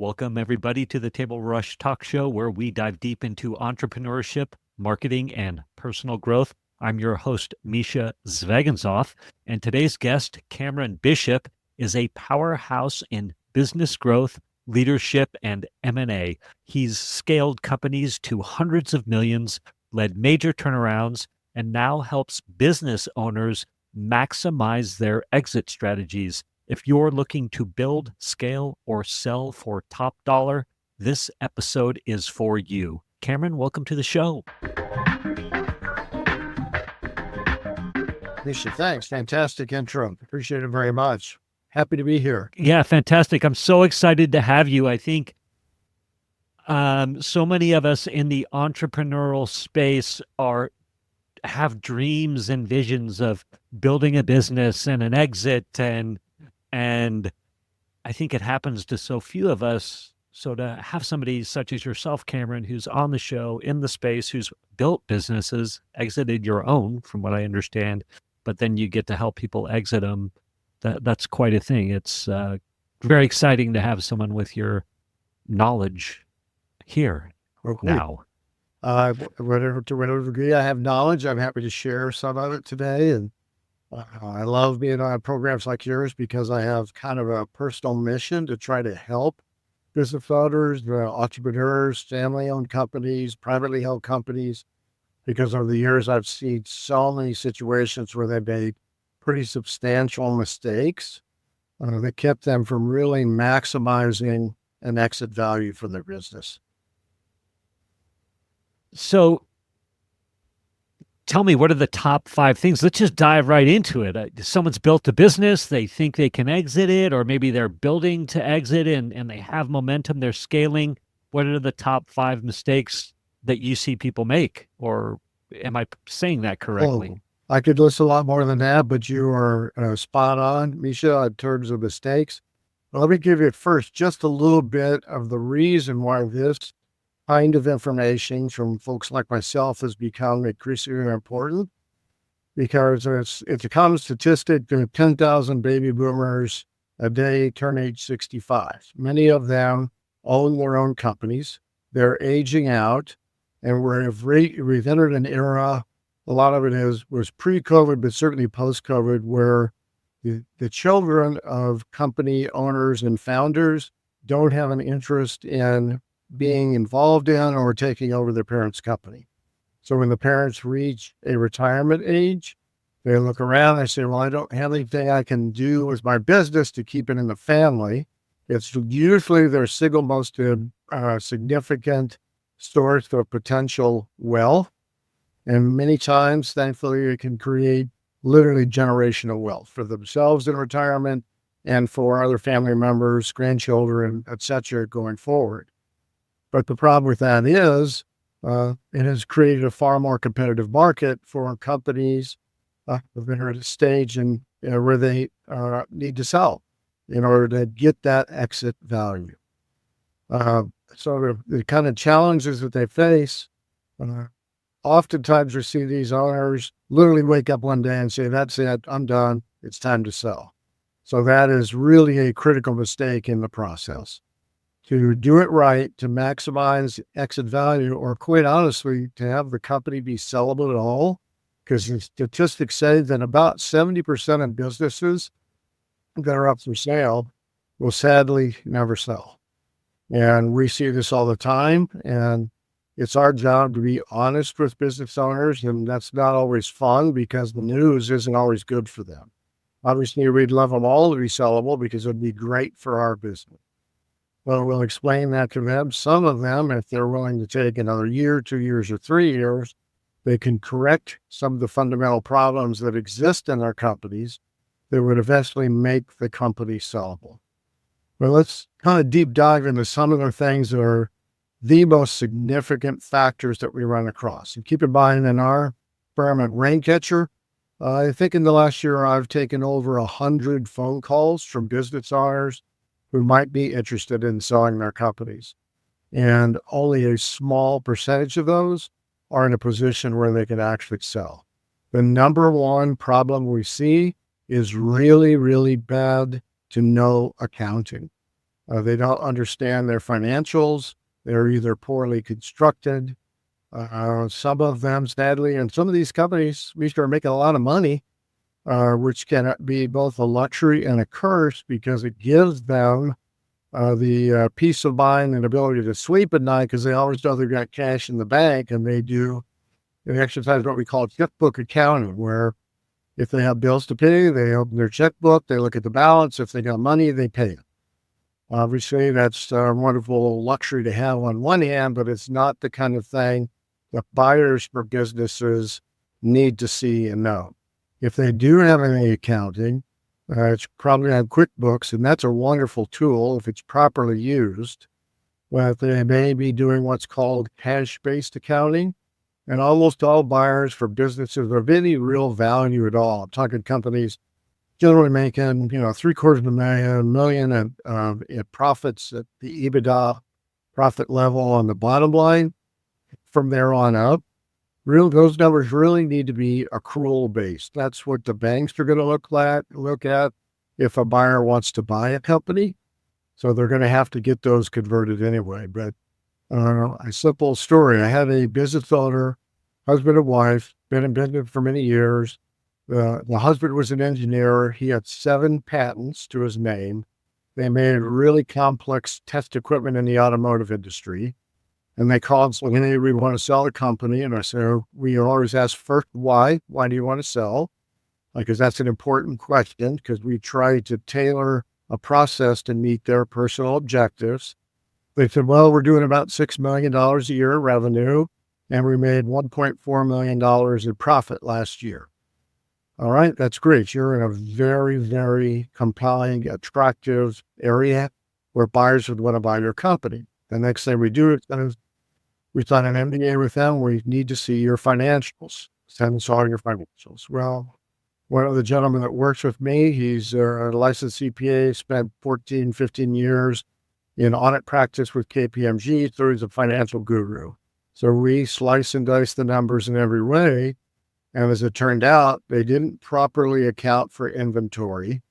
Welcome, everybody, to the Table Rush Talk Show, where we dive deep into entrepreneurship, marketing, and personal growth. I'm your host, Misha Zvegensov, and today's guest, Cameron Bishop, is a powerhouse in business growth, leadership, and M&A. He's scaled companies to hundreds of millions, led major turnarounds, and now helps business owners maximize their exit strategies. If you're looking to build, scale, or sell for top dollar, this episode is for you. Cameron, welcome to the show. Misha, thanks. Fantastic intro. Appreciate it very much. Happy to be here. Yeah, fantastic. I'm so excited to have you. I think so many of us in the entrepreneurial space have dreams and visions of building a business and an exit, and I think it happens to so few of us. So to have somebody such as yourself, Cameron, who's on the show, in the space, who's built businesses, exited your own, from what I understand, but then you get to help people exit them, that's quite a thing. It's very exciting to have someone with your knowledge here now. To whatever degree I have knowledge, I'm happy to share some of it today. And I love being on programs like yours because I have kind of a personal mission to try to help business owners, entrepreneurs, family-owned companies, privately held companies, because over the years I've seen so many situations where they've made pretty substantial mistakes that kept them from really maximizing an exit value for their business. So tell me, what are the top 5 things? Let's just dive right into it. Someone's built a business, they think they can exit it, or maybe they're building to exit and they have momentum, they're scaling. What are the top 5 mistakes that you see people make? Or am I saying that correctly? I could list a lot more than that, but you are spot on, Misha, in terms of mistakes. Well, let me give you first just a little bit of the reason why this kind of information from folks like myself has become increasingly important, because it's a common statistic. There are 10,000 baby boomers a day turn age 65. Many of them own their own companies. They're aging out, and we've entered an era. A lot of it was pre-COVID, but certainly post-COVID, where the children of company owners and founders don't have an interest in being involved in or taking over their parents' company. So when the parents reach a retirement age, they look around, they say, well, I don't have anything I can do with my business to keep it in the family. It's usually their single most significant source of potential wealth. And many times, thankfully, it can create literally generational wealth for themselves in retirement and for other family members, grandchildren, et cetera, going forward. But the problem with that is it has created a far more competitive market for companies that are at a stage where they need to sell in order to get that exit value. So the kind of challenges that they face, oftentimes we see these owners literally wake up one day and say, that's it, I'm done, it's time to sell. So that is really a critical mistake in the process. To do it right, to maximize exit value, or quite honestly, to have the company be sellable at all, because the statistics say that about 70% of businesses that are up for sale will sadly never sell. And we see this all the time, and it's our job to be honest with business owners, and that's not always fun because the news isn't always good for them. Obviously, we'd love them all to be sellable because it would be great for our business. Well, we'll explain that to them. Some of them, if they're willing to take another year, 2 years, or 3 years, they can correct some of the fundamental problems that exist in their companies that would eventually make the company sellable. Well, let's kind of deep dive into some of the things that are the most significant factors that we run across. And keep in mind, in our firm at Raincatcher, I think in the last year, I've taken over 100 phone calls from business owners who might be interested in selling their companies. And only a small percentage of those are in a position where they can actually sell. The number one problem we see is really, really bad to no accounting. They don't understand their financials. They're either poorly constructed. Some of them, sadly, and some of these companies, we start making a lot of money, which can be both a luxury and a curse because it gives them the peace of mind and ability to sleep at night because they always know they've got cash in the bank, and they exercise what we call checkbook accounting, where if they have bills to pay, they open their checkbook, they look at the balance. If they got money, they pay it. Obviously, that's a wonderful luxury to have on one hand, but it's not the kind of thing that buyers for businesses need to see and know. If they do have any accounting, it's probably on QuickBooks, and that's a wonderful tool if it's properly used. But they may be doing what's called cash-based accounting, and almost all buyers for businesses of any real value at all. I'm talking companies generally making, $750,000, million in profits at the EBITDA profit level on the bottom line. From there on up, those numbers really need to be accrual based. That's what the banks are going to look at if a buyer wants to buy a company. So they're going to have to get those converted anyway. But a simple story: I had a business owner, husband and wife, been in business for many years. The husband was an engineer. He had 7 patents to his name. They made really complex test equipment in the automotive industry. And they called and said, "Hey, we want to sell a company." And I said, we always ask first, why? Why do you want to sell? Because that's an important question, because we try to tailor a process to meet their personal objectives. They said, well, we're doing about $6 million a year in revenue, and we made $1.4 million in profit last year. All right, that's great. You're in a very, very compelling, attractive area where buyers would want to buy your company. The next thing we do is we sign an NDA with them. We need to see your financials. Send us all your financials. Well, one of the gentlemen that works with me, he's a licensed CPA, spent 14, 15 years in audit practice with KPMG, so he's a financial guru. So we slice and dice the numbers in every way. And as it turned out, they didn't properly account for inventory.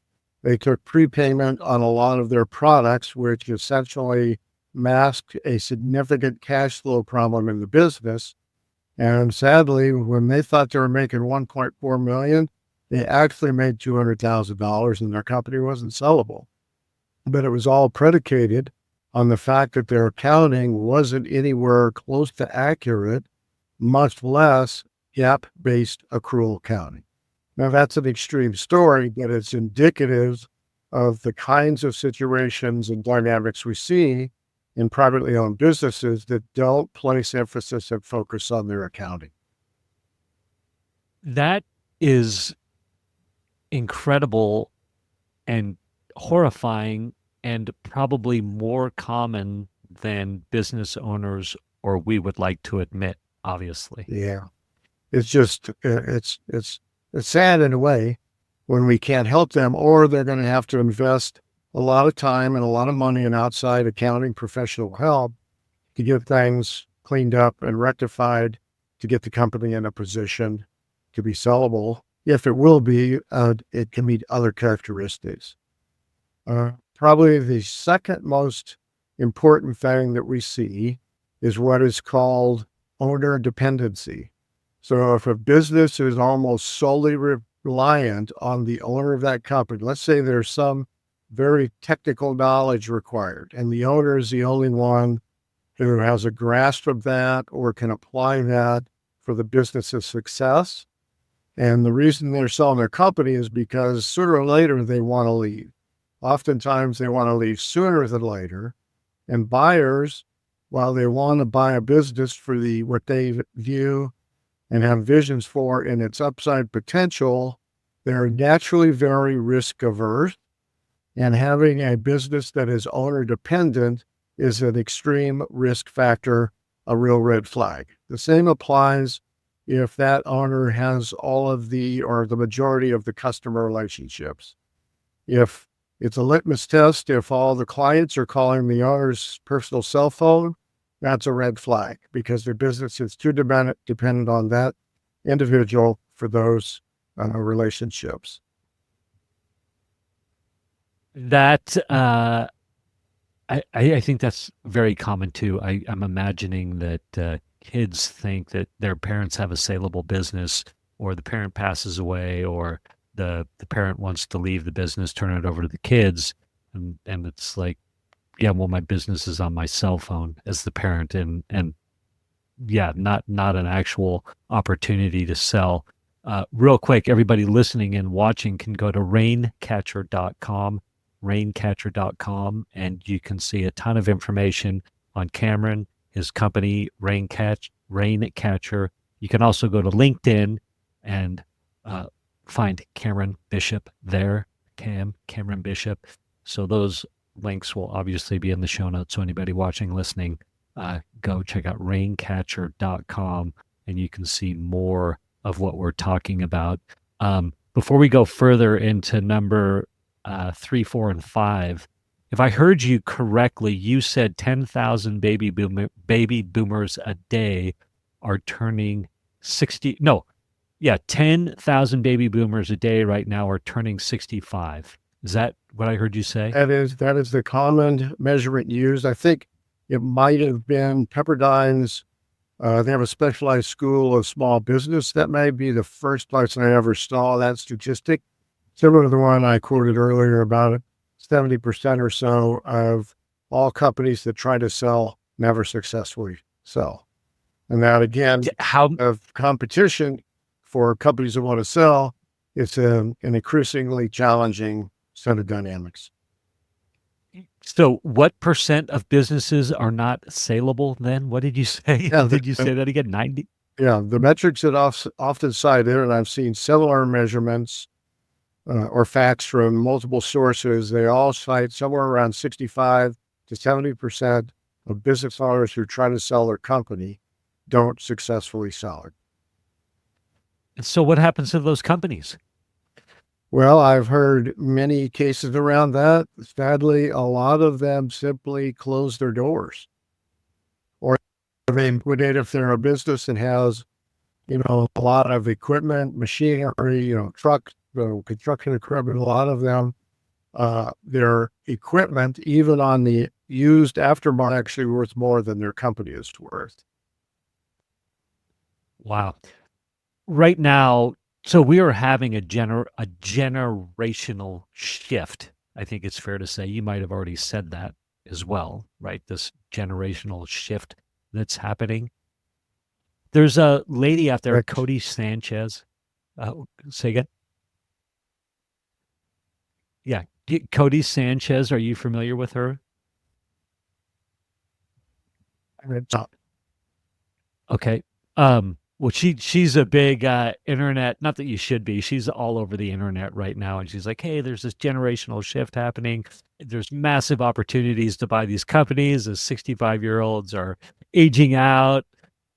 They took prepayment on a lot of their products, which essentially masked a significant cash flow problem in the business. And sadly, when they thought they were making $1.4 million, they actually made $200,000 and their company wasn't sellable. But it was all predicated on the fact that their accounting wasn't anywhere close to accurate, much less GAAP-based accrual accounting. Now, that's an extreme story, but it's indicative of the kinds of situations and dynamics we see in privately owned businesses that don't place emphasis and focus on their accounting. That is incredible and horrifying, and probably more common than business owners or we would like to admit, obviously. Yeah. It's just, it's sad in a way when we can't help them, or they're going to have to invest a lot of time and a lot of money in outside accounting professional help to get things cleaned up and rectified to get the company in a position to be sellable. If it will be, it can meet other characteristics. Probably the second most important thing that we see is what is called owner dependency. So if a business is almost solely reliant on the owner of that company, let's say there's some very technical knowledge required, and the owner is the only one who has a grasp of that or can apply that for the business's success. And the reason they're selling their company is because sooner or later they want to leave. Oftentimes they want to leave sooner than later. And buyers, while they want to buy a business for what they view and have visions for in its upside potential, they're naturally very risk averse. And having a business that is owner dependent is an extreme risk factor, a real red flag. The same applies if that owner has all of or the majority of the customer relationships. If it's a litmus test, if all the clients are calling the owner's personal cell phone, that's a red flag because their business is too dependent on that individual for those relationships. That I think that's very common too. I'm imagining that kids think that their parents have a saleable business, or the parent passes away, or the parent wants to leave the business, turn it over to the kids, and it's like, yeah, well, my business is on my cell phone as the parent, and yeah, not an actual opportunity to sell. Real quick, everybody listening and watching can go to raincatcher.com, and you can see a ton of information on Cameron, his company, Raincatcher. You can also go to LinkedIn and uh, find Cameron Bishop there, Cameron Bishop. So those links will obviously be in the show notes. So anybody watching, listening, go check out raincatcher.com, and you can see more of what we're talking about. Before we go further into number 3, 4, and 5, if I heard you correctly, you said 10,000 baby boomers a day are turning 60. No, yeah, 10,000 baby boomers a day right now are turning 65. Is that what I heard you say? That is the common measurement used. I think it might have been Pepperdine's. They have a specialized school of small business. That may be the first place I ever saw that statistic. Similar to the one I quoted earlier, about 70% or so of all companies that try to sell never successfully sell. And that again, How of competition for companies that want to sell, it's an increasingly challenging set of dynamics. So what percent of businesses are not saleable then? What did you say? Yeah, Did you say that again? 90? Yeah, the metrics that often cited, and I've seen similar measurements or facts from multiple sources, they all cite somewhere around 65 to 70% of business owners who try to sell their company don't successfully sell it. And so what happens to those companies? Well, I've heard many cases around that. Sadly, a lot of them simply close their doors, or they liquidate if they're a business that has, a lot of equipment, machinery, trucks, construction equipment. A lot of them, their equipment, even on the used aftermarket, actually worth more than their company is worth. Wow. Right now, so we are having a generational shift. I think it's fair to say. You might have already said that as well, right? This generational shift that's happening. There's a lady out there, Correct. Cody Sanchez. Say again? Yeah, Cody Sanchez. Are you familiar with her? And it's not. Okay. Well, she's a big internet. Not that you should be. She's all over the internet right now, and she's like, "Hey, there's this generational shift happening. There's massive opportunities to buy these companies as 65-year-olds are aging out.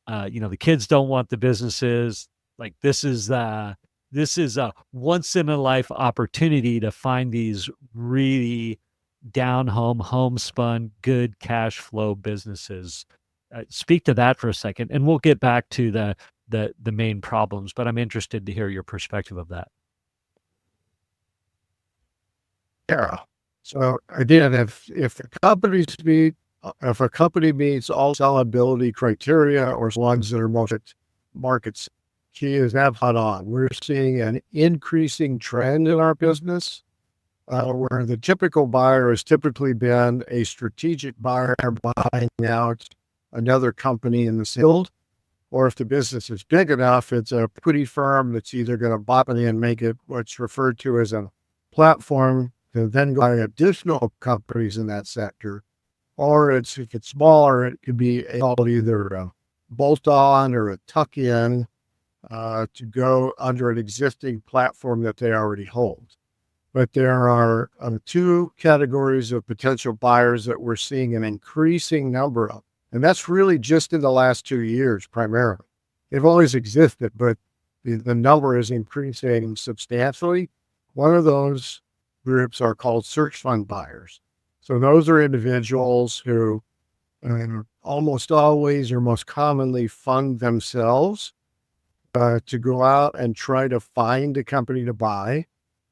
The kids don't want the businesses. Like this is a once in a life opportunity to find these really down home, homespun, good cash flow businesses." Speak to that for a second, and we'll get back to the main problems. But I'm interested to hear your perspective of that. Yeah. So again, if if a company meets all sellability criteria or ones that are most markets, she is hot on. We're seeing an increasing trend in our business where the typical buyer has typically been a strategic buyer buying out another company in the field, or if the business is big enough, it's a equity firm that's either going to buy it and make it what's referred to as a platform to then buy additional companies in that sector. Or if it's smaller, it could be either a bolt-on or a tuck-in to go under an existing platform that they already hold. But there are two categories of potential buyers that we're seeing an increasing number of. And that's really just in the last 2 years, primarily. They've always existed, but the number is increasing substantially. One of those groups are called search fund buyers. So those are individuals who almost always or most commonly fund themselves to go out and try to find a company to buy.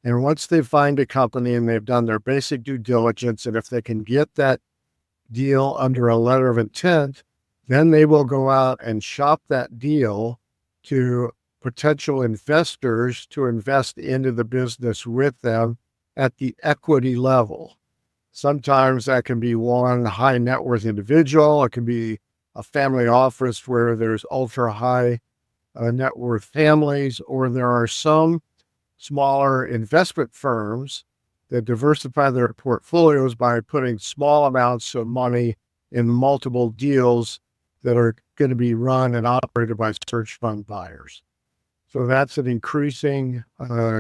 And once they find a company and they've done their basic due diligence, and if they can get that deal under a letter of intent, then they will go out and shop that deal to potential investors to invest into the business with them at the equity level. Sometimes that can be one high net worth individual. It can be a family office where there's ultra high net worth families, or there are some smaller investment firms that diversify their portfolios by putting small amounts of money in multiple deals that are going to be run and operated by search fund buyers. So that's an increasing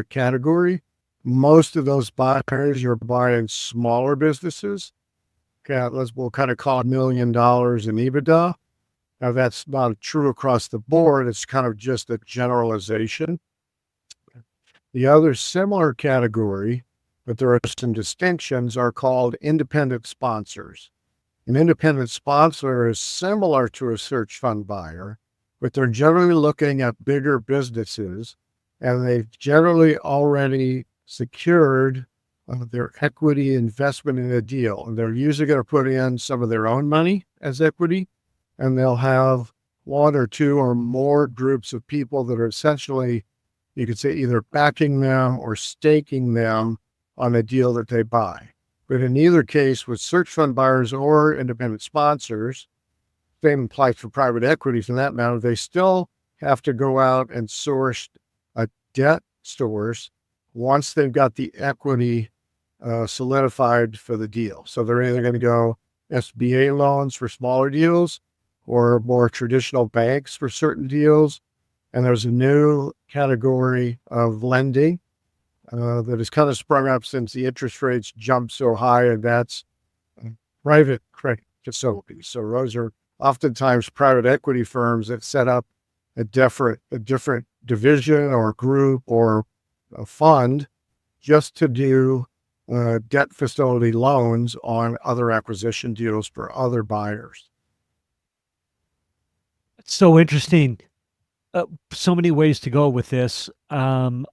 category. Most of those buyers are buying smaller businesses. We'll kind of call it $1 million in EBITDA. Now, that's not true across the board. It's kind of just a generalization. The other similar category, but there are some distinctions, are called independent sponsors. An independent sponsor is similar to a search fund buyer, but they're generally looking at bigger businesses, and they've generally already secured their equity investment in a deal. And they're usually going to put in some of their own money as equity, and they'll have one or two or more groups of people that are essentially, you could say, either backing them or staking them on a deal that they buy. But in either case, with search fund buyers or independent sponsors, same applies for private equity for that matter, they still have to go out and source a debt source once they've got the equity solidified for the deal. So they're either going to go SBA loans for smaller deals or more traditional banks for certain deals. And there's a new category of lending that has kind of sprung up since the interest rates jumped so high, and that's private credit facilities. So those are oftentimes private equity firms that set up a different division or group or a fund just to do debt facility loans on other acquisition deals for other buyers. It's so interesting. So many ways to go with this. I'm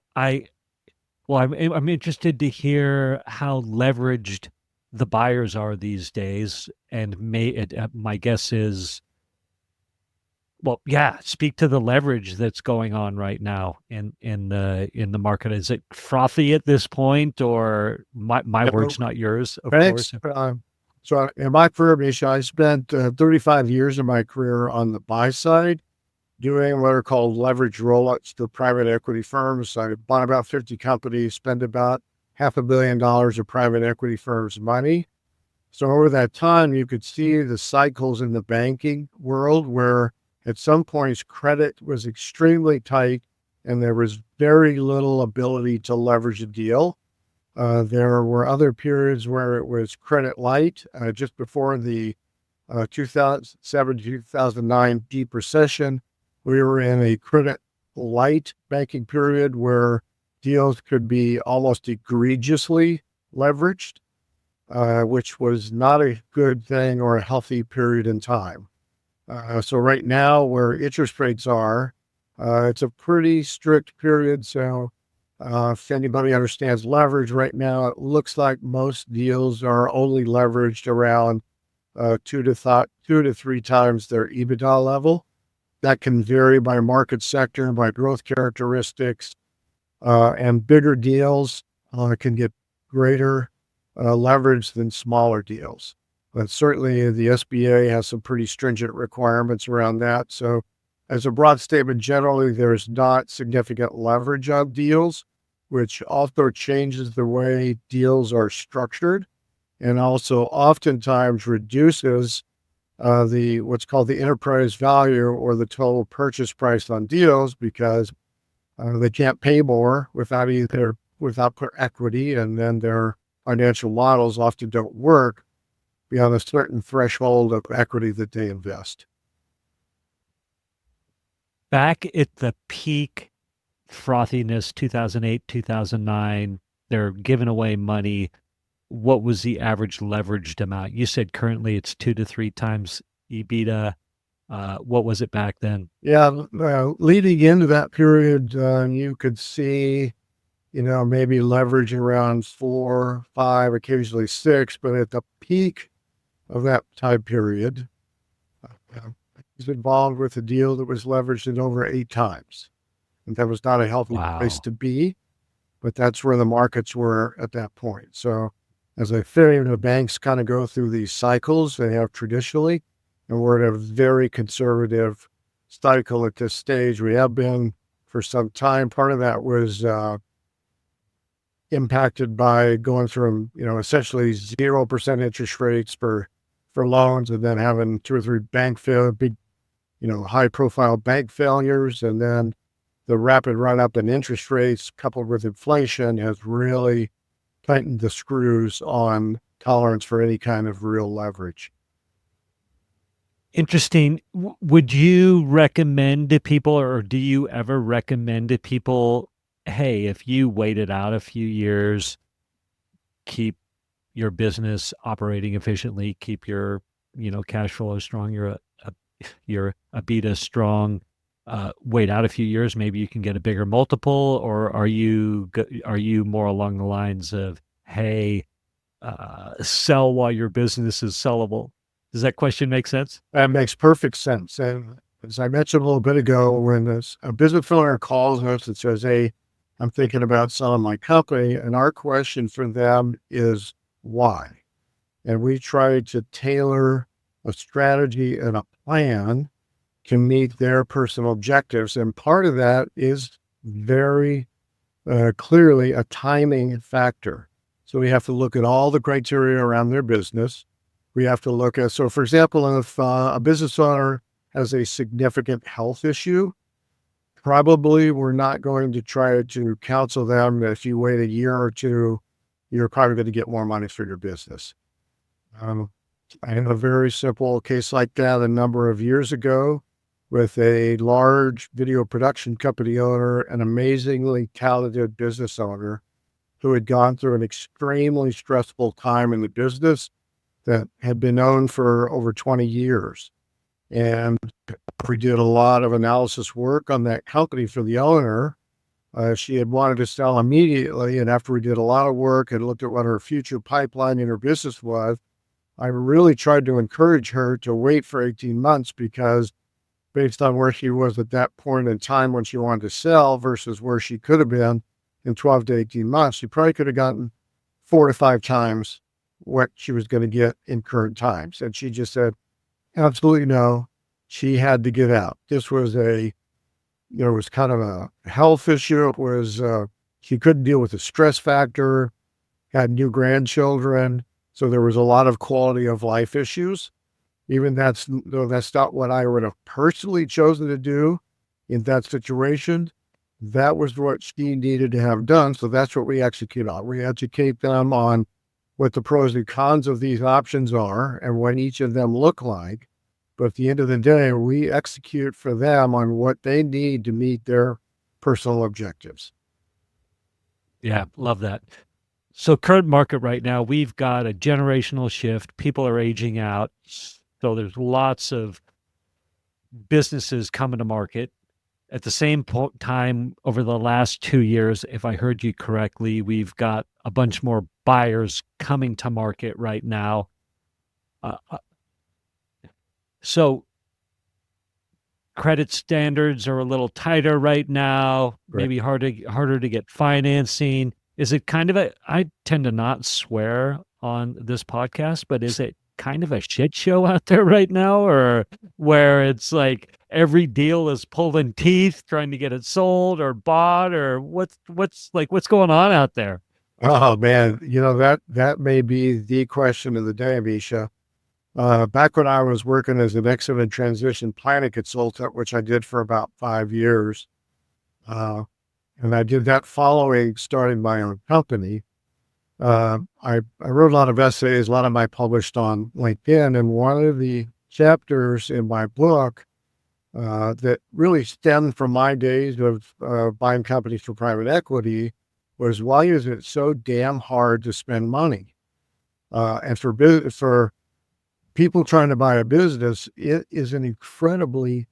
interested to hear how leveraged the buyers are these days, and my guess is, speak to the leverage that's going on right now in the market. Is it frothy at this point, or my words, not yours, of Thanks. course? So in my career, Misha, I spent 35 years of my career on the buy side, doing what are called leverage rollouts to private equity firms. I bought about 50 companies, spent about $500 million of private equity firms' money. So over that time, you could see the cycles in the banking world where at some points credit was extremely tight and there was very little ability to leverage a deal. There were other periods where it was credit light, just before the 2007-2009 deep recession. We were in a credit light banking period where deals could be almost egregiously leveraged, which was not a good thing or a healthy period in time. So right now, where interest rates are, it's a pretty strict period. So if anybody understands leverage right now, it looks like most deals are only leveraged around 2 to 3 times their EBITDA level. That can vary by market sector and by growth characteristics. And bigger deals can get greater leverage than smaller deals. But certainly the SBA has some pretty stringent requirements around that. So as a broad statement, generally, there's not significant leverage on deals, which also changes the way deals are structured and also oftentimes reduces what's called the enterprise value or the total purchase price on deals, because they can't pay more without equity, and then their financial models often don't work beyond a certain threshold of equity that they invest. Back at the peak frothiness, 2008, 2009, they're giving away money. What was the average leveraged amount? You said currently it's 2 to 3 times EBITDA. What was it back then? Yeah, leading into that period, you could see, maybe leverage around 4, 5, occasionally 6, but at the peak of that time period. Uh, he's involved with a deal that was leveraged in over 8 times. And that was not a healthy place Wow. to be, but that's where the markets were at that point. So as I said, banks kind of go through these cycles they have traditionally, and we're at a very conservative cycle at this stage. We have been for some time. Part of that was impacted by going from, essentially 0% interest rates for loans, and then having two or three big, high profile bank failures. And then the rapid run up in interest rates coupled with inflation has really tightened the screws on tolerance for any kind of real leverage. Interesting. Would you recommend to people, or do you ever recommend to people, hey, if you wait it out a few years, keep your business operating efficiently, keep your, cash flow strong, your EBITDA strong, wait out a few years, maybe you can get a bigger multiple, or are you more along the lines of, hey, sell while your business is sellable? Does that question make sense? That makes perfect sense. And as I mentioned a little bit ago, when a business owner calls us and says, "Hey, I'm thinking about selling my company," and our question for them is why? And we try to tailor a strategy and a plan to meet their personal objectives. And part of that is very clearly a timing factor. So we have to look at all the criteria around their business. We have to look at, so for example, if a business owner has a significant health issue, probably we're not going to try to counsel them that if you wait a year or two, you're probably going to get more money for your business. Um, I had a very simple case like that a number of years ago with a large video production company owner, an amazingly talented business owner who had gone through an extremely stressful time in the business that had been owned for over 20 years. And we did a lot of analysis work on that company for the owner. She had wanted to sell immediately. And after we did a lot of work and looked at what her future pipeline in her business was, I really tried to encourage her to wait for 18 months because based on where she was at that point in time when she wanted to sell versus where she could have been in 12 to 18 months, she probably could have gotten 4 to 5 times what she was going to get in current times. And she just said, absolutely no. She had to get out. This was it was kind of a health issue. It was, she couldn't deal with the stress factor, had new grandchildren. So there was a lot of quality of life issues. Even though that's not what I would have personally chosen to do in that situation. That was what she needed to have done. So that's what we execute on. We educate them on what the pros and cons of these options are and what each of them look like. But at the end of the day, we execute for them on what they need to meet their personal objectives. Yeah, love that. So current market right now, we've got a generational shift. People are aging out. So there's lots of businesses coming to market. At the same time, over the last 2 years, if I heard you correctly, we've got a bunch more buyers coming to market right now. So credit standards are a little tighter right now, Right. maybe harder to get financing. Is it kind of I tend to not swear on this podcast, but is it kind of a shit show out there right now, or where it's like every deal is pulling teeth trying to get it sold or bought, or what's going on out there? Oh man, that may be the question of the day, Misha. Back when I was working as an exit and transition planning consultant, which I did for about 5 years, and I did that following starting my own company. I wrote a lot of essays, a lot of them I published on LinkedIn, and one of the chapters in my book that really stemmed from my days of buying companies for private equity was why is it so damn hard to spend money? And for people trying to buy a business, it is an incredibly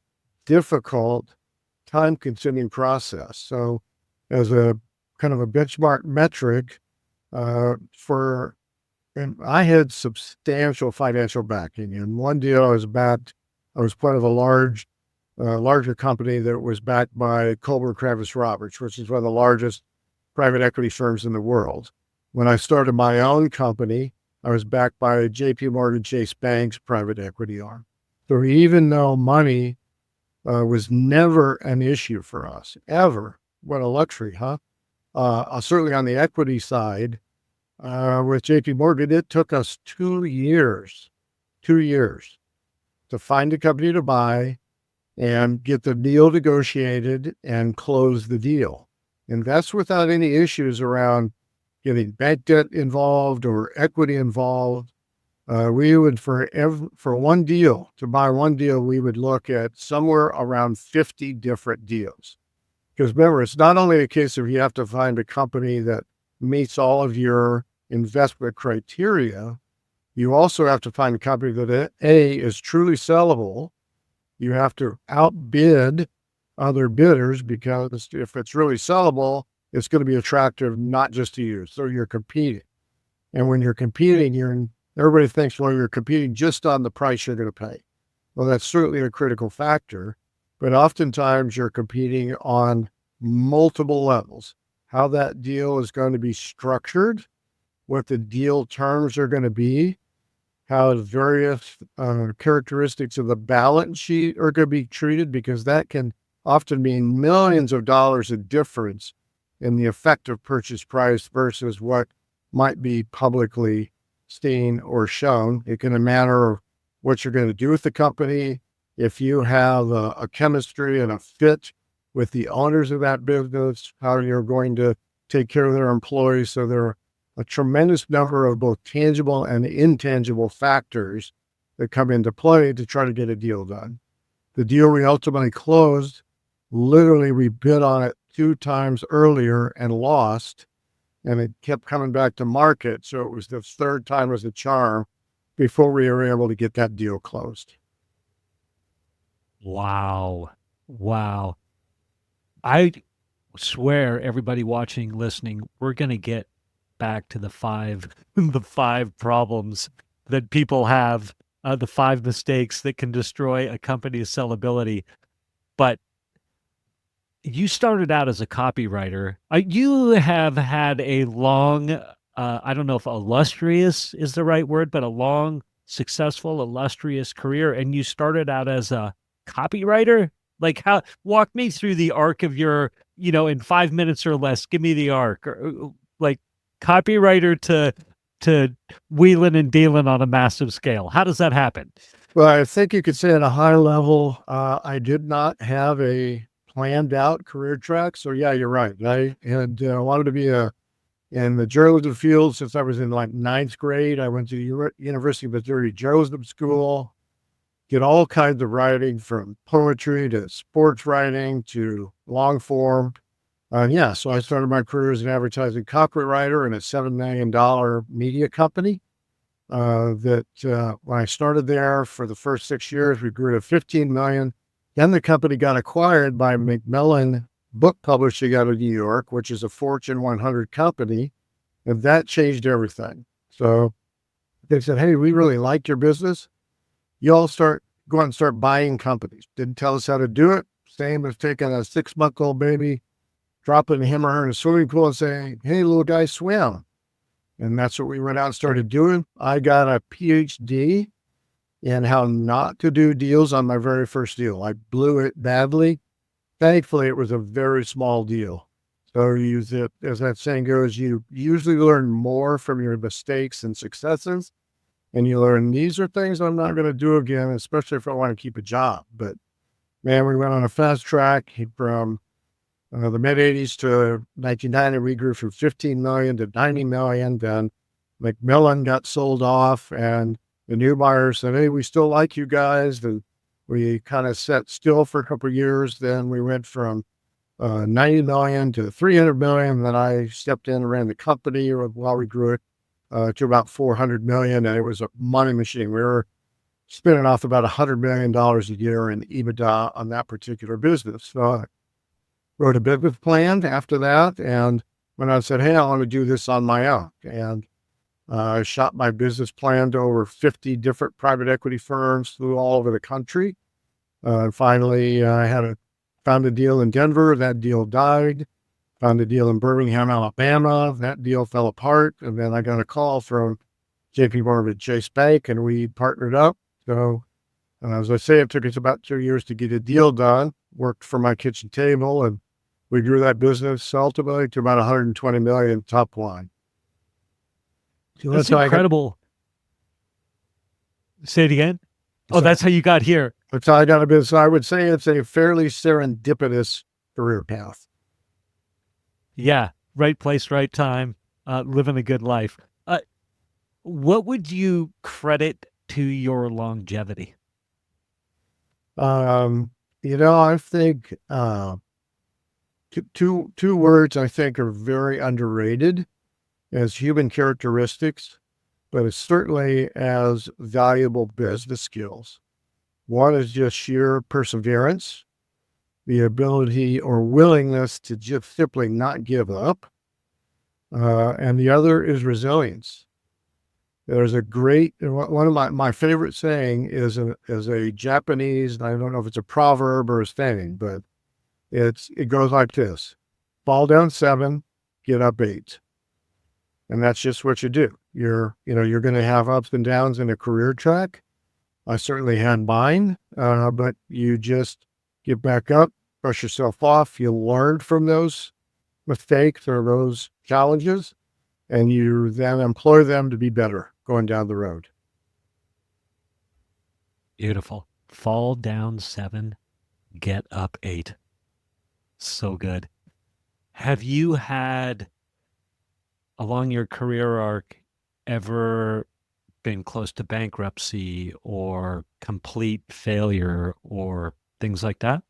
difficult, time-consuming process. So as a kind of a benchmark metric, for And I had substantial financial backing. In one deal, I was part of a larger company that was backed by Colbert Kravis Roberts, which is one of the largest private equity firms in the world. When I started my own company, I was backed by JP Morgan Chase Bank's private equity arm. So even though money was never an issue for us, ever, what a luxury, huh? Certainly on the equity side, with JP Morgan, it took us 2 years to find a company to buy and get the deal negotiated and close the deal. And that's without any issues around getting bank debt involved or equity involved. We would, for one deal, to buy one deal, we would look at somewhere around 50 different deals. Because remember, it's not only a case of you have to find a company that meets all of your investment criteria, you also have to find a company that A, is truly sellable. You have to outbid other bidders, because if it's really sellable, it's going to be attractive not just to you. So you're competing. And when you're competing, everybody thinks, well, you're competing just on the price you're going to pay. Well, that's certainly a critical factor, but oftentimes you're competing on multiple levels. How that deal is going to be structured, what the deal terms are going to be, how various characteristics of the balance sheet are going to be treated, because that can often mean millions of dollars of difference in the effective purchase price versus what might be publicly seen or shown. It can matter what you're going to do with the company. If you have a chemistry and a fit with the owners of that business, how you're going to take care of their employees. So there are a tremendous number of both tangible and intangible factors that come into play to try to get a deal done. The deal we ultimately closed, literally we bid on it 2 times earlier and lost, and it kept coming back to market. So it was the third time was a charm before we were able to get that deal closed. Wow. Wow. I swear, everybody watching, listening, we're going to get back to the 5 the 5 problems that people have, the 5 mistakes that can destroy a company's sellability. But you started out as a copywriter. You have had a long, I don't know if illustrious is the right word, but a long, successful, illustrious career. And you started out as a copywriter. Like, how? Walk me through the arc of your, in 5 minutes or less. Give me the arc, or like copywriter to wheeling and dealing on a massive scale. How does that happen? Well, I think you could say at a high level, I did not have a planned out career track. So yeah, you're right. I had wanted to be in the journalism field since I was in like 9th grade. I went to the University of Missouri Journalism School, did all kinds of writing, from poetry to sports writing to long form. So I started my career as an advertising copywriter in a $7 million media company. When I started there, for the first 6 years, we grew to 15 million. Then the company got acquired by Macmillan Book Publishing out of New York, which is a Fortune 100 company. And that changed everything. So they said, hey, we really like your business. You all go out and start buying companies. Didn't tell us how to do it. Same as taking a 6-month-old baby, dropping him or her in a swimming pool and saying, hey, little guy, swim. And that's what we went out and started doing. I got a PhD in how not to do deals on my very first deal. I blew it badly. Thankfully, it was a very small deal. So as that saying goes, you usually learn more from your mistakes and successes. And you learn, these are things I'm not going to do again, especially if I want to keep a job. But man, we went on a fast track from the mid 80s to 1990. We grew from 15 million to 90 million. Then Macmillan got sold off, and the new buyer said, hey, we still like you guys. We kind of sat still for a couple of years. Then we went from 90 million to 300 million. Then I stepped in and ran the company while we grew it to about 400 million. And it was a money machine. We were spinning off about $100 million a year in EBITDA on that particular business. So I wrote a business plan after that. And when I said, hey, I want to do this on my own. And I shot my business plan to over 50 different private equity firms through all over the country. And finally, I found a deal in Denver. That deal died. Found a deal in Birmingham, Alabama. That deal fell apart. And then I got a call from JP Morgan Chase Bank, and we partnered up. So, as I say, it took us about 2 years to get a deal done. Worked from my kitchen table, and we grew that business ultimately to about 120 million top line. So That's how I got, incredible. Say it again. Oh, so that's how you got here. that's how I got a business. I would say it's a fairly serendipitous career path. Yeah. Right place, right time, living a good life. What would you credit to your longevity? I think two words I think are very underrated as human characteristics, but it's certainly as valuable business skills. One is just sheer perseverance, the ability or willingness to just simply not give up. And the other is resilience. There's one of my favorite saying is a Japanese, I don't know if it's a proverb or a saying, but it goes like this: fall down 7, get up 8. And that's just what you do. You're going to have ups and downs in a career track. I certainly had mine, but you just get back up, brush yourself off. You learn from those mistakes or those challenges, and you then employ them to be better going down the road. Beautiful. Fall down 7, get up 8. So good. Have you had, along your career arc, ever been close to bankruptcy or complete failure or things like that?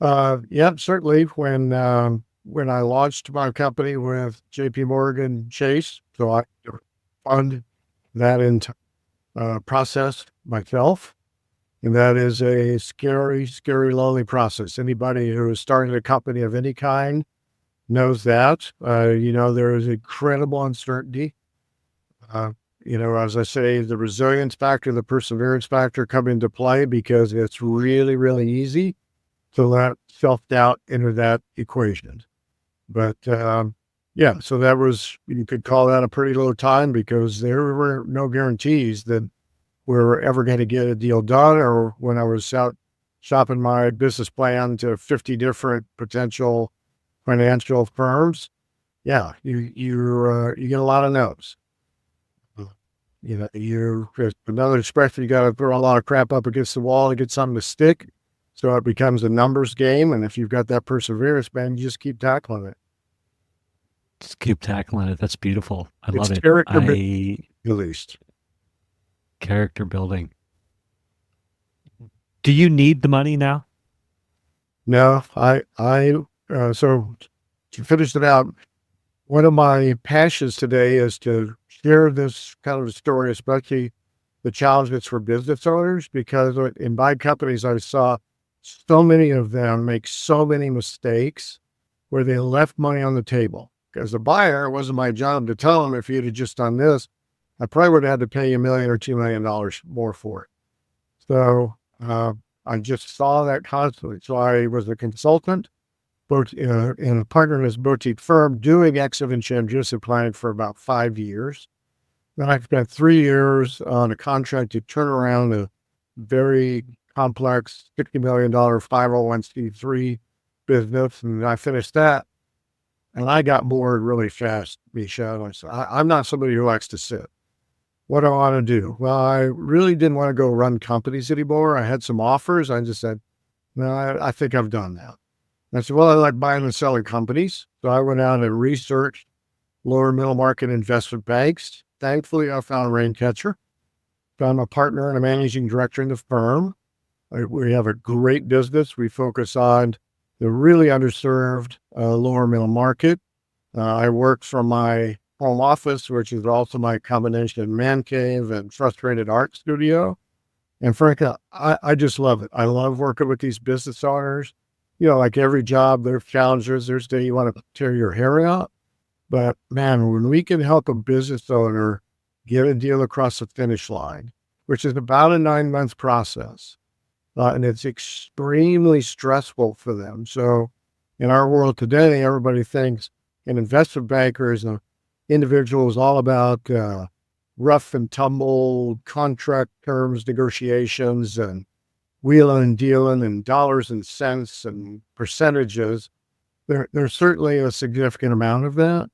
Yeah, certainly when I launched my company with JP Morgan Chase, so I fund that process myself. And that is a scary, scary, lonely process. Anybody who is starting a company of any kind knows that. There is incredible uncertainty. As I say, the resilience factor, the perseverance factor come into play because it's really, really easy to let self-doubt into that equation. But yeah, so you could call that a pretty low time because there were no guarantees that we were ever going to get a deal done. Or when I was out shopping my business plan to 50 different potential financial firms, yeah, you get a lot of no's. There's another expression, you got to throw a lot of crap up against the wall to get something to stick. So it becomes a numbers game. And if you've got that perseverance, man, you just keep tackling it. Just keep tackling it. That's beautiful. I love it. At least. Character building. Do you need the money now? No, so to finish it out, one of my passions today is to share this kind of story, especially the challenges for business owners, because in my companies, I saw so many of them make so many mistakes where they left money on the table. As a buyer, it wasn't my job to tell them, if you'd have just done this, I probably would have had to pay you $1 million or $2 million more for it. So I just saw that constantly. So I was a consultant, in a partner in this boutique firm, doing exit and transition planning for about 5 years. Then I spent 3 years on a contract to turn around a very complex $60 million 501c3 business, and I finished that. And I got bored really fast, Misha. I said, I'm not somebody who likes to sit. What do I want to do? Well, I really didn't want to go run companies anymore. I had some offers. I just said, no, I think I've done that. And I said, well, I like buying and selling companies. So I went out and researched lower middle market investment banks. Thankfully, I found Raincatcher, found a partner and a managing director in the firm. We have a great business. We focus on the really underserved lower middle market. I work from my home office, which is also my combination of man cave and frustrated art studio. And frankly, I just love it. I love working with these business owners. Like every job, there's challenges. There's days you want to tear your hair out. But man, when we can help a business owner get a deal across the finish line, which is about a 9 month process, and it's extremely stressful for them. So in our world today, everybody thinks an investment banker is an individual is all about rough and tumble contract terms, negotiations, and wheeling and dealing and dollars and cents and percentages. There's certainly a significant amount of that,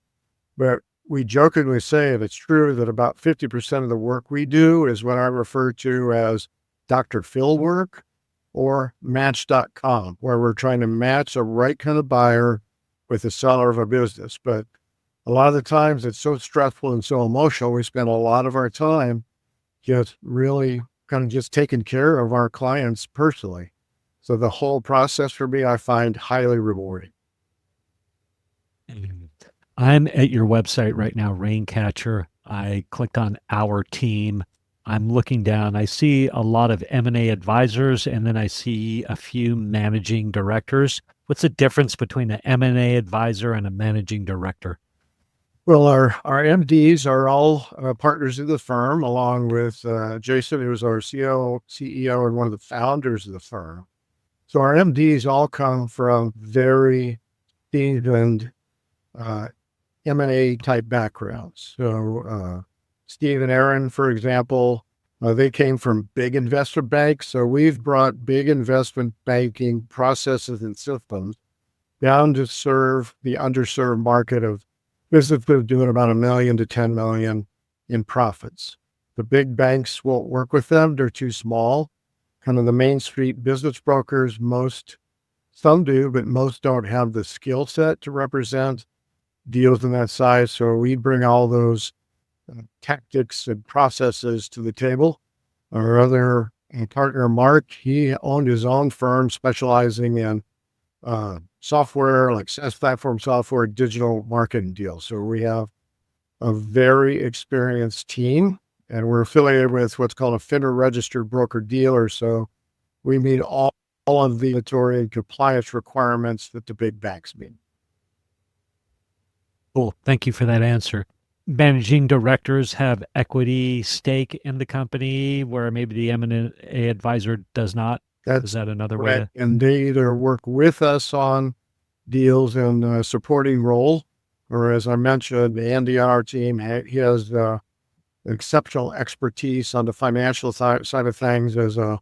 but we jokingly say, and it's true, that about 50% of the work we do is what I refer to as Dr. Phil work or match.com, where we're trying to match a right kind of buyer with the seller of a business. But a lot of the times it's so stressful and so emotional, we spend a lot of our time just really kind of just taking care of our clients personally. So the whole process for me, I find highly rewarding. I'm at your website right now, Raincatcher. I clicked on our team. I'm looking down. I see a lot of M&A advisors, and then I see a few managing directors. What's the difference between an M&A advisor and a managing director? Well, our MDs are all partners of the firm, along with Jason, who is our CEO, and one of the founders of the firm. So our MDs all come from very seasoned M&A type backgrounds. So Steve and Aaron, for example, they came from big investment banks. So we've brought big investment banking processes and systems down to serve the underserved market of businesses doing about $1 million to $10 million in profits. The big banks won't work with them. They're too small. Kind of the Main Street business brokers, some do, but most don't have the skill set to represent deals in that size. So we bring all those tactics and processes to the table. Our other partner, Mark, he owned his own firm specializing in software, like SaaS platform software, digital marketing deals. So we have a very experienced team, and we're affiliated with what's called a FINRA registered broker dealer. So we meet all of the regulatory and compliance requirements that the big banks meet. Cool. Thank you for that answer. Managing directors have equity stake in the company where maybe the M&A advisor does not. Is that another way to? And they either work with us on deals in a supporting role, or as I mentioned, Andy on our team, he has exceptional expertise on the financial side of things as a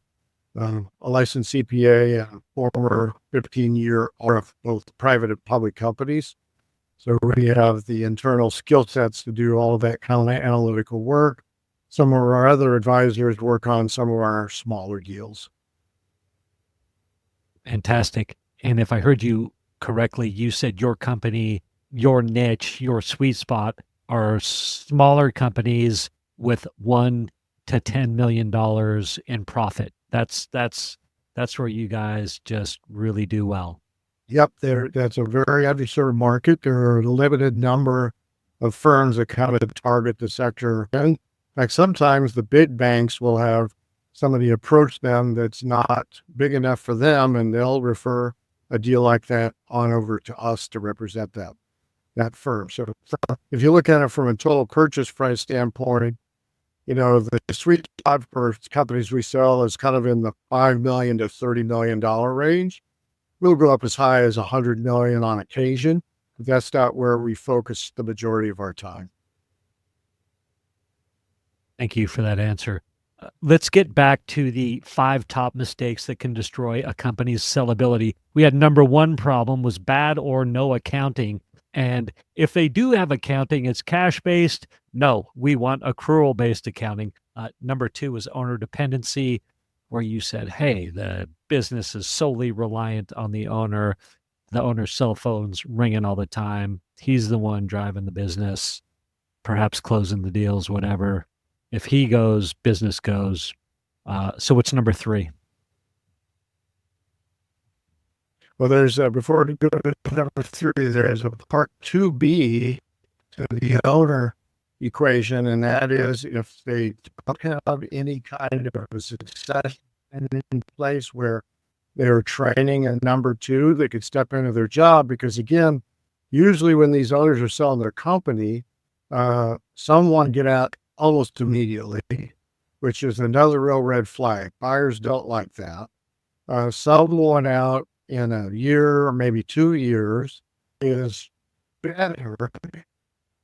licensed CPA and former 15-year of both private and public companies. So we have the internal skill sets to do all of that kind of analytical work. Some of our other advisors work on some of our smaller deals. Fantastic. And if I heard you correctly, you said your company, your niche, your sweet spot are smaller companies with $1 to $10 million in profit. That's where you guys just really do well. Yep, that's a very underserved market. There are a limited number of firms that kind of target the sector. And in fact, sometimes the big banks will have somebody approach them that's not big enough for them, and they'll refer a deal like that on over to us to represent that firm. So if you look at it from a total purchase price standpoint, the sweet spot for companies we sell is kind of in the $5 million to $30 million range. We'll go up as high as $100 million on occasion, but that's not where we focus the majority of our time. Thank you for that answer. Let's get back to the 5 top mistakes that can destroy a company's sellability. We had number 1 problem was bad or no accounting. And if they do have accounting, it's cash-based. No, we want accrual-based accounting. Number 2 was owner dependency, where you said, hey, the business is solely reliant on the owner. The owner's cell phone's ringing all the time. He's the one driving the business, perhaps closing the deals, whatever. If he goes, business goes. So what's number 3? Well, there's, before we go to number 3, there's a part 2B to the owner equation, and that is if they don't have any kind of a success in place where they're training a number 2 that could step into their job, because again, Usually when these owners are selling their company, some want to get out almost immediately, which is another real red flag. Buyers don't like that. Some want out in a year or maybe 2 years is better,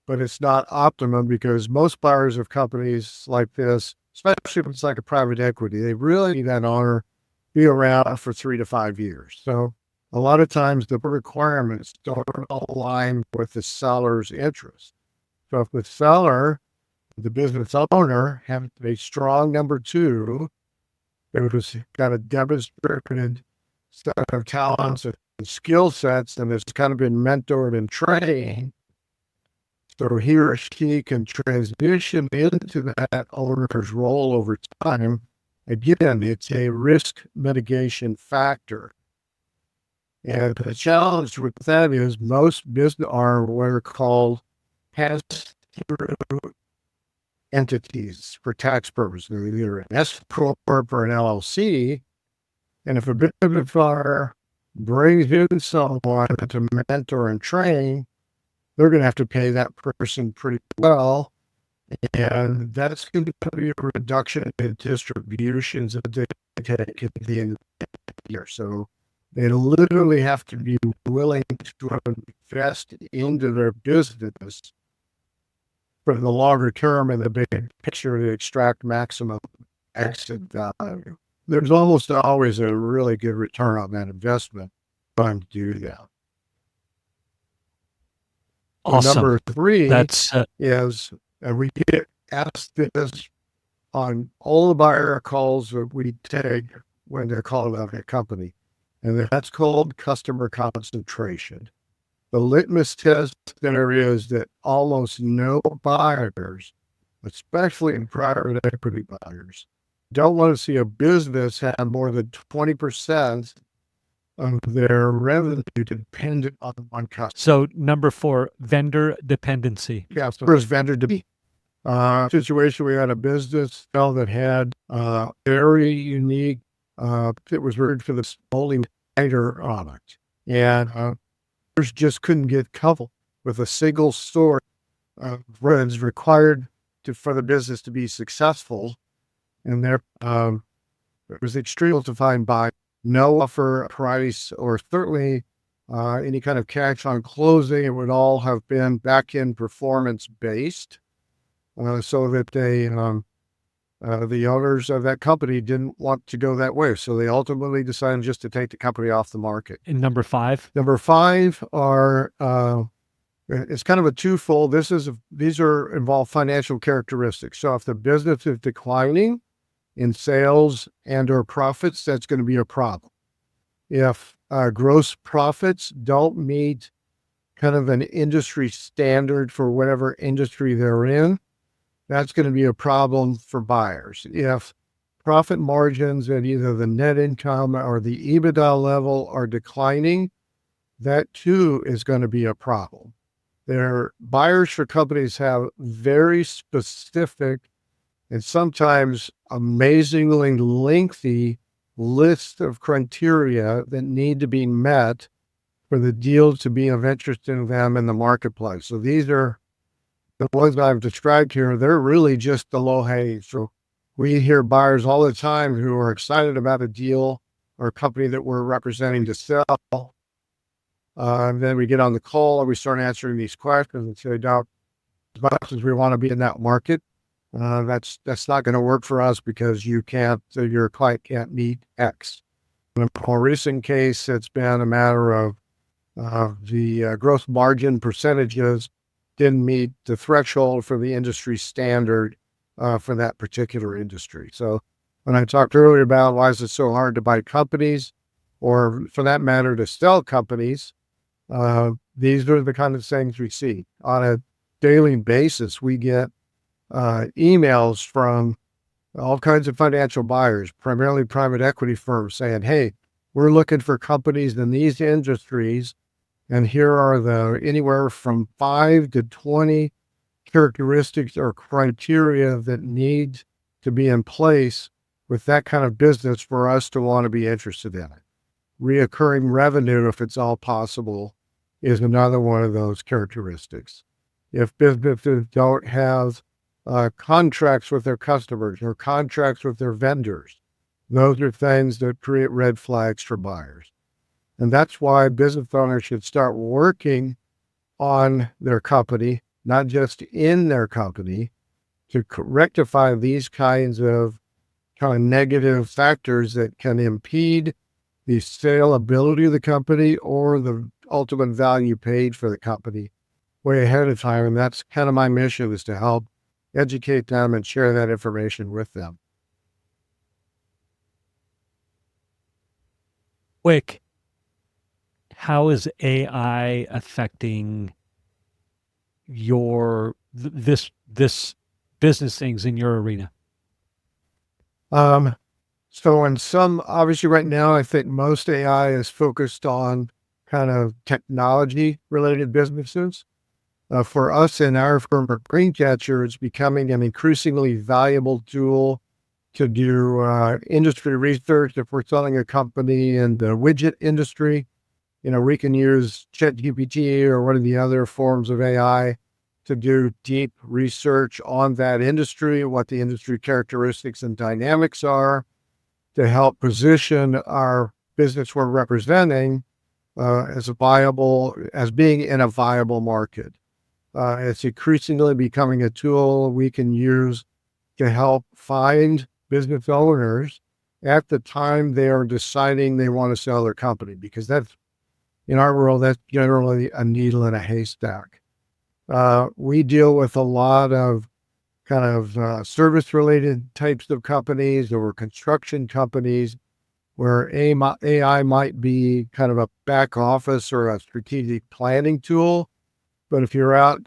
but it's not optimum because most buyers of companies like this, especially if it's like a private equity, they really need that owner be around for 3 to 5 years. So a lot of times the requirements don't align with the seller's interest. So if the seller, the business owner, have a strong number two, who's got a demonstrated set of talents and skill sets and has kind of been mentored and trained, so he or she can transition into that owner's role over time. Again, it's a risk mitigation factor. And the challenge with that is most business are what are called pass-through entities for tax purposes. They're either an S corp or an LLC. And if a business owner brings in someone to mentor and train, they're going to have to pay that person pretty well. And that's going to be a reduction in distributions that they take at the end of the year. So they literally have to be willing to invest into their business for the longer term and the big picture to extract maximum exit value. There's almost always a really good return on that investment trying to do that. Awesome. Number three That's is we get asked this on all the buyer calls that we take when they're calling out a company, and that's called customer concentration. The litmus test there is that almost no buyers, especially in private equity buyers, don't want to see a business have more than 20% of their revenue dependent on one customer. so number 4, vendor dependency. Yeah, so there's vendor dependency. Situation we had a business that had very unique, it was written for this only writer product. And just couldn't get coupled with a single source of runs required for the business to be successful. And there it was extremely defined by no offer price or certainly any kind of cash on closing. It would all have been back-end performance based, so that the owners of that company didn't want to go that way. So they ultimately decided just to take the company off the market. And number 5? Number 5 are, it's kind of a twofold. These involve financial characteristics. So if the business is declining in sales and or profits, that's going to be a problem. If gross profits don't meet kind of an industry standard for whatever industry they're in, that's going to be a problem for buyers. If profit margins at either the net income or the EBITDA level are declining, that too is going to be a problem. Their buyers for companies have very specific and sometimes amazingly lengthy list of criteria that need to be met for the deal to be of interest in them in the marketplace. So these are the ones I've described here. They're really just the low hanging. So we hear buyers all the time who are excited about a deal or a company that we're representing to sell. And then we get on the call and we start answering these questions and say, "Doc, as much as we want to be in that market, that's not going to work for us because your client can't meet X." In a more recent case, it's been a matter of the gross margin percentages didn't meet the threshold for the industry standard for that particular industry. So when I talked earlier about why is it so hard to buy companies, or for that matter, to sell companies, these are the kind of things we see on a daily basis. We get emails from all kinds of financial buyers, primarily private equity firms, saying, "Hey, we're looking for companies in these industries, and here are anywhere from 5 to 20 characteristics or criteria that need to be in place with that kind of business for us to want to be interested in it. Reoccurring revenue, if it's all possible, is another one of those characteristics. If businesses don't have contracts with their customers or contracts with their vendors, those are things that create red flags for buyers. And that's why business owners should start working on their company, not just in their company, to rectify these kinds of negative factors that can impede the saleability of the company or the ultimate value paid for the company way ahead of time. And that's kind of my mission, is to help educate them and share that information with them. Quick, how is AI affecting this business things in your arena? So in some, obviously right now, I think most AI is focused on kind of technology related businesses. For us in our firm at Greencatcher, it's becoming an increasingly valuable tool to do industry research. If we're selling a company in the widget industry, we can use ChatGPT or one of the other forms of AI to do deep research on that industry, what the industry characteristics and dynamics are, to help position our business we're representing as being in a viable market. It's increasingly becoming a tool we can use to help find business owners at the time they are deciding they want to sell their company, because that's, in our world, that's generally a needle in a haystack. We deal with a lot of service-related types of companies or construction companies where AI might be kind of a back office or a strategic planning tool. But if you're out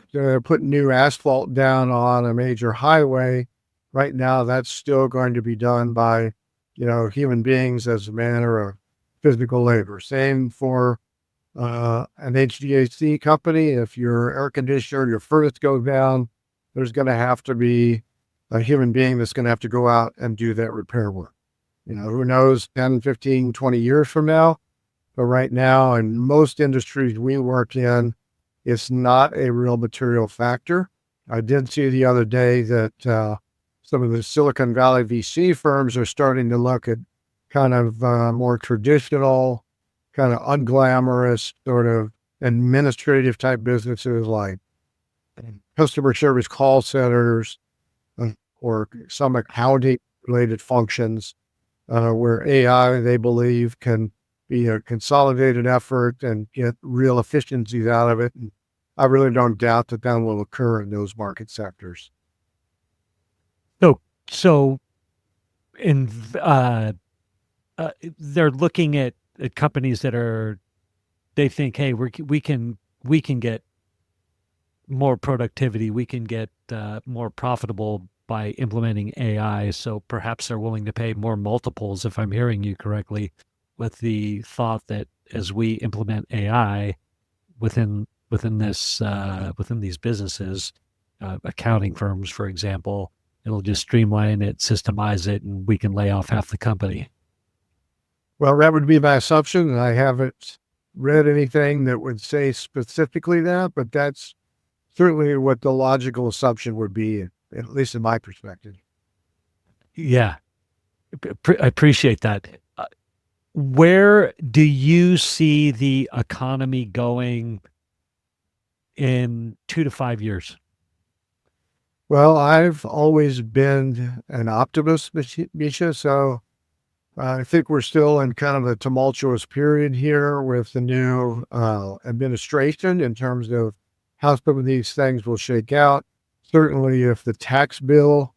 putting new asphalt down on a major highway, right now that's still going to be done by, human beings as a manner of physical labor. Same for an HVAC company. If your air conditioner, your furnace goes down, there's going to have to be a human being that's going to have to go out and do that repair work. Who knows, 10, 15, 20 years from now. But right now, in most industries we work in, it's not a real material factor. I did see the other day that some of the Silicon Valley VC firms are starting to look at kind of more traditional, kind of unglamorous sort of administrative type businesses like customer service call centers or some accounting related functions where AI, they believe, can be a consolidated effort and get real efficiencies out of it. And I really don't doubt that will occur in those market sectors. So in they're looking at companies that they think, hey, we can get more productivity, we can get more profitable by implementing AI. So perhaps they're willing to pay more multiples, if I'm hearing you correctly, with the thought that as we implement AI within these businesses, accounting firms, for example, it'll just streamline it, systemize it, and we can lay off half the company. Well, that would be my assumption, and I haven't read anything that would say specifically that, but that's certainly what the logical assumption would be, at least in my perspective. Yeah, I appreciate that. Where do you see the economy going in 2 to 5 years? Well, I've always been an optimist, Misha, so I think we're still in kind of a tumultuous period here with the new administration in terms of how some of these things will shake out. Certainly, if the tax bill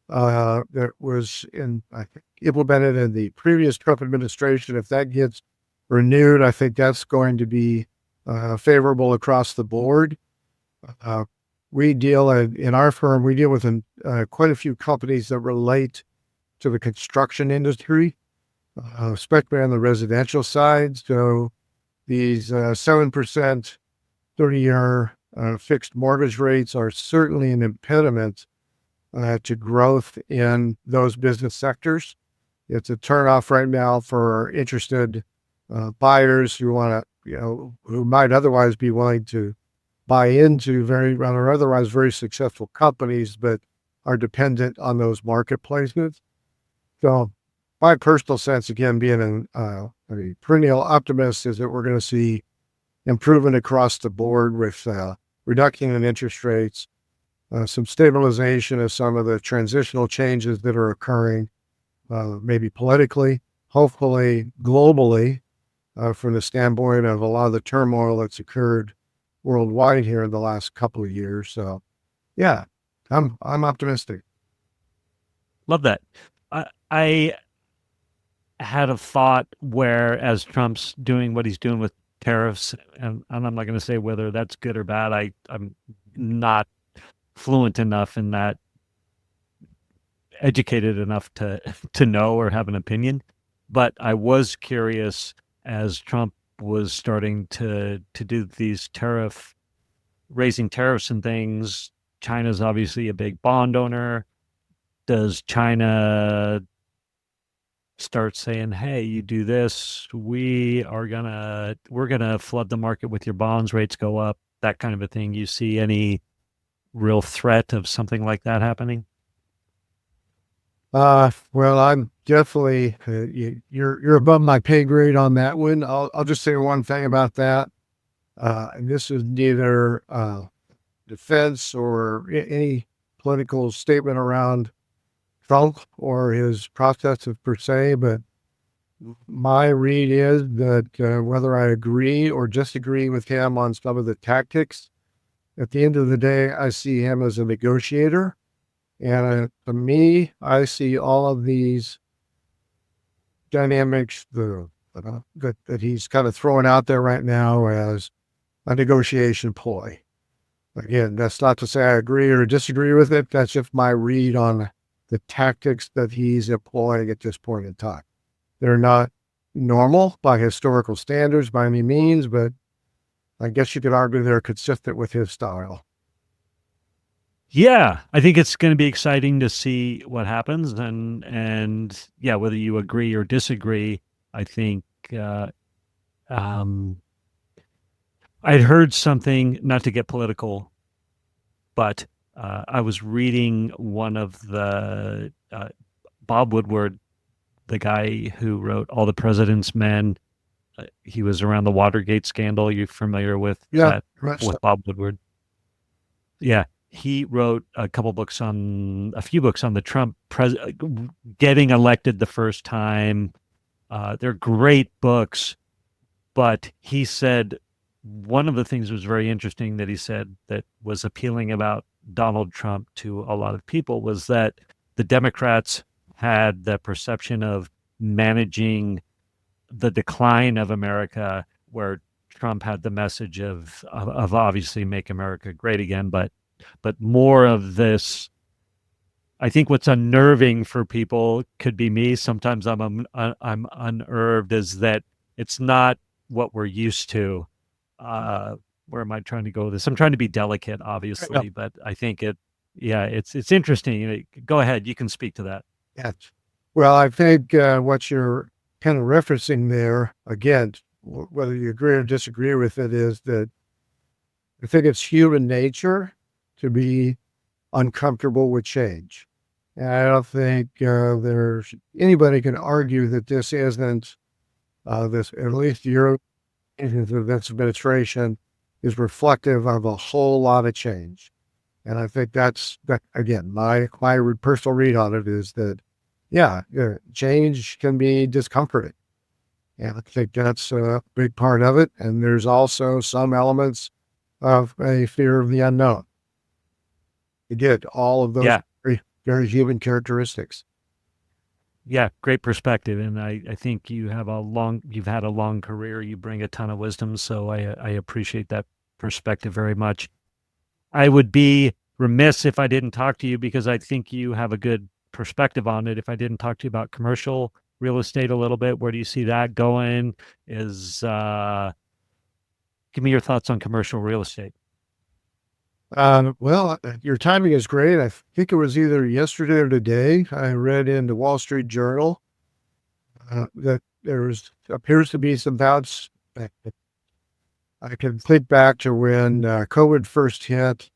that was implemented in the previous Trump administration, if that gets renewed, I think that's going to be favorable across the board. We deal in our firm, we deal with quite a few companies that relate to the construction industry, especially on the residential side. So these 7% 30-year fixed mortgage rates are certainly an impediment to growth in those business sectors. It's a turnoff right now for interested buyers who want to who might otherwise be willing to buy into or otherwise very successful companies, but are dependent on those marketplaces. So my personal sense, again, being a perennial optimist, is that we're going to see improvement across the board with reduction in interest rates, some stabilization of some of the transitional changes that are occurring, maybe politically, hopefully globally, from the standpoint of a lot of the turmoil that's occurred worldwide here in the last couple of years. So, yeah, I'm optimistic. Love that. I had a thought where, as Trump's doing what he's doing with tariffs, and I'm not going to say whether that's good or bad. I'm not fluent enough in that, educated enough to know or have an opinion. But I was curious as Trump was starting to do these raising tariffs and things. China's obviously a big bond owner. Does China start saying, "Hey, you do this, we're gonna flood the market with your bonds, rates go up," that kind of a thing? You see any real threat of something like that happening? Well, I'm definitely you're above my pay grade on that one. I'll just say one thing about that. And this is neither defense or any political statement around Trump or his processes per se, but my read is that whether I agree or disagree with him on some of the tactics, at the end of the day, I see him as a negotiator. And to me, I see all of these dynamics that he's kind of throwing out there right now as a negotiation ploy. Again, that's not to say I agree or disagree with it. That's just my read on the tactics that he's employing at this point in time. They're not normal by historical standards by any means, but I guess you could argue they're consistent with his style. Yeah, I think it's going to be exciting to see what happens, and yeah, whether you agree or disagree, I think um, I'd heard something, not to get political, but I was reading one of the Bob Woodward, the guy who wrote All the President's Men. He was around the Watergate scandal. You familiar with Yeah, that, right. with Bob Woodward? Yeah, he wrote a few books on the Trump getting elected the first time. They're great books, but he said one of the things was very interesting that he said that was appealing about Donald Trump to a lot of people was that the Democrats had the perception of managing the decline of America, where Trump had the message of obviously make America great again, but more of this. I think what's unnerving for people, could be me. Sometimes I'm unnerved, is that it's not what we're used to. Where am I trying to go with this? I'm trying to be delicate, Yeah. obviously, but I think yeah, it's interesting. Go ahead, you can speak to that. Yes. Well, I think what you're kind of referencing there, again, whether you agree or disagree with it, is that I think it's human nature to be uncomfortable with change. And I don't think there's anybody can argue that this isn't at least Europe, this administration is reflective of a whole lot of change. And I think that again, my personal read on it is that, yeah, change can be discomforting. And I think that's a big part of it. And there's also some elements of a fear of the unknown. Again, all of those Yeah, very, very human characteristics. yeah, great perspective, and I think you've had a long career. You bring a ton of wisdom, so I appreciate that perspective very much. I would be remiss if I didn't talk to you, because I think you have a good perspective on it. If I didn't talk to you about commercial real estate a little bit, where do you see that going? Give me your thoughts on commercial real estate. Well, your timing is great. I think it was either yesterday or today. I read in the Wall Street Journal that appears to be some bounce I can think back to when COVID first hit,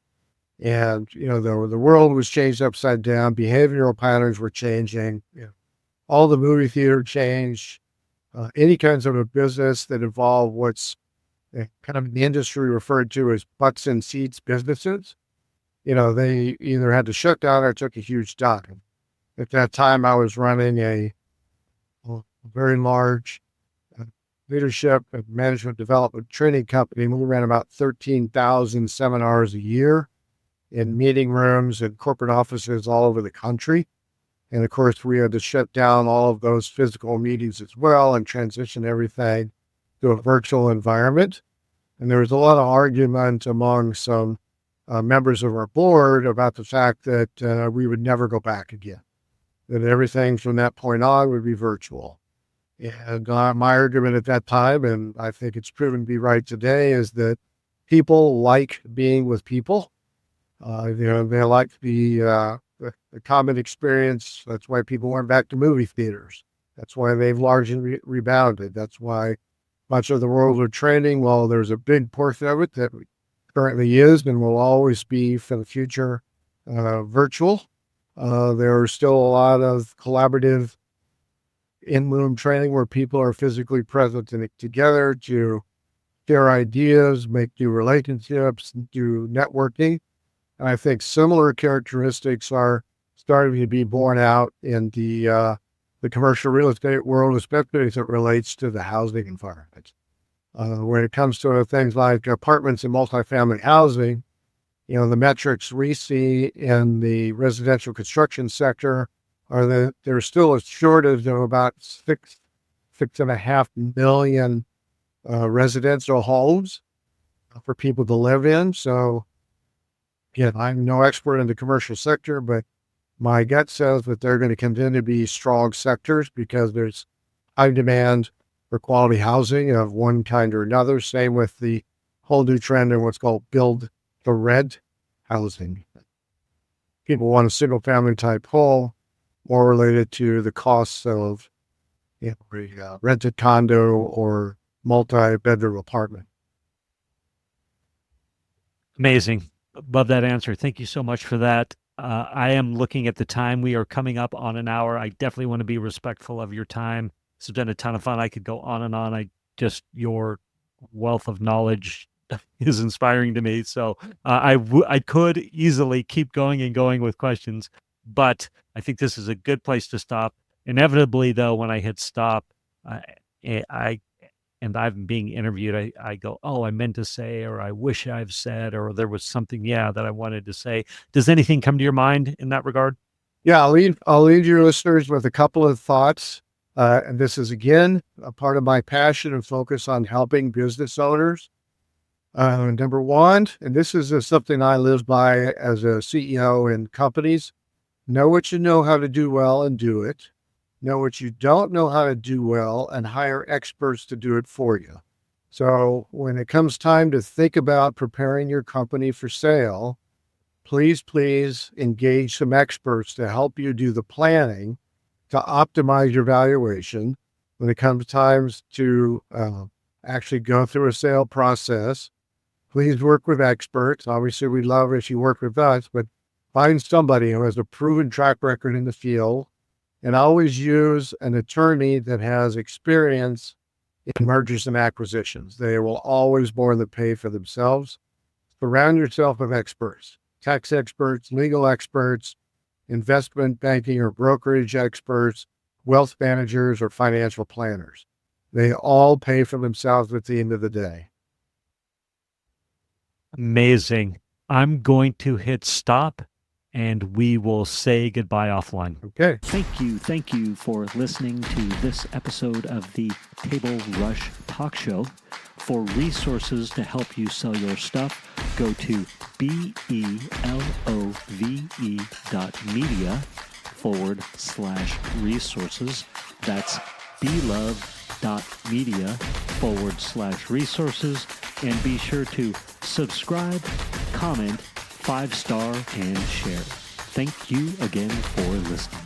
and the world was changed upside down. Behavioral patterns were changing. All the movie theater changed. Any kinds of a business that involved what's kind of in the industry referred to as butts and seats businesses. They either had to shut down or took a huge dive. At that time, I was running a very large leadership and management development training company. We ran about 13,000 seminars a year in meeting rooms and corporate offices all over the country. And of course, we had to shut down all of those physical meetings as well and transition everything to a virtual environment. And there was a lot of argument among some members of our board about the fact that we would never go back again, that everything from that point on would be virtual. And my argument at that time, and I think it's proven to be right today, is that people like being with people. They like the common experience. That's why people went back to movie theaters. That's why they've largely rebounded. That's why much of the world of training, well, there's a big portion of it that currently is and will always be for the future virtual. There's still a lot of collaborative in-room training where people are physically present and together to share ideas, make new relationships, do networking. And I think similar characteristics are starting to be borne out in the commercial real estate world, especially as it relates to the housing environment. When it comes to things like apartments and multifamily housing, the metrics we see in the residential construction sector are that there's still a shortage of about 6.5 million residential homes for people to live in. So, again, I'm no expert in the commercial sector, but my gut says that they're going to continue to be strong sectors because there's high demand for quality housing of one kind or another. Same with the whole new trend in what's called build to rent housing. People want a single family type home, more related to the costs of a rented condo or multi-bedroom apartment. Amazing. Love that answer. Thank you so much for that. I am looking at the time. We are coming up on an hour. I definitely want to be respectful of your time. It's been a ton of fun. I could go on and on. Your wealth of knowledge is inspiring to me. So I could easily keep going and going with questions, but I think this is a good place to stop. Inevitably, though, when I hit stop, and I'm being interviewed, I go, oh, I meant to say, or I wish I've said, or there was something, that I wanted to say. Does anything come to your mind in that regard? Yeah, I'll leave your listeners with a couple of thoughts. And this is, again, a part of my passion and focus on helping business owners. Number one, and this is something I live by as a CEO in companies, know what you know how to do well and do it. Know what you don't know how to do well and hire experts to do it for you. So when it comes time to think about preparing your company for sale, please engage some experts to help you do the planning to optimize your valuation. When it comes times to actually go through a sale process, please work with experts. Obviously, we'd love if you work with us, but find somebody who has a proven track record in the field, and always use an attorney that has experience in mergers and acquisitions. They will always more than pay for themselves. Surround yourself with experts, tax experts, legal experts, investment banking or brokerage experts, wealth managers, or financial planners. They all pay for themselves at the end of the day. Amazing. I'm going to hit stop and we will say goodbye offline. Okay. Thank you for listening to this episode of the Table Rush Talk Show. For resources to help you sell your stuff, go to belove.media/resources. That's belove.media/resources. And be sure to subscribe, comment, 5-star, and share. Thank you again for listening.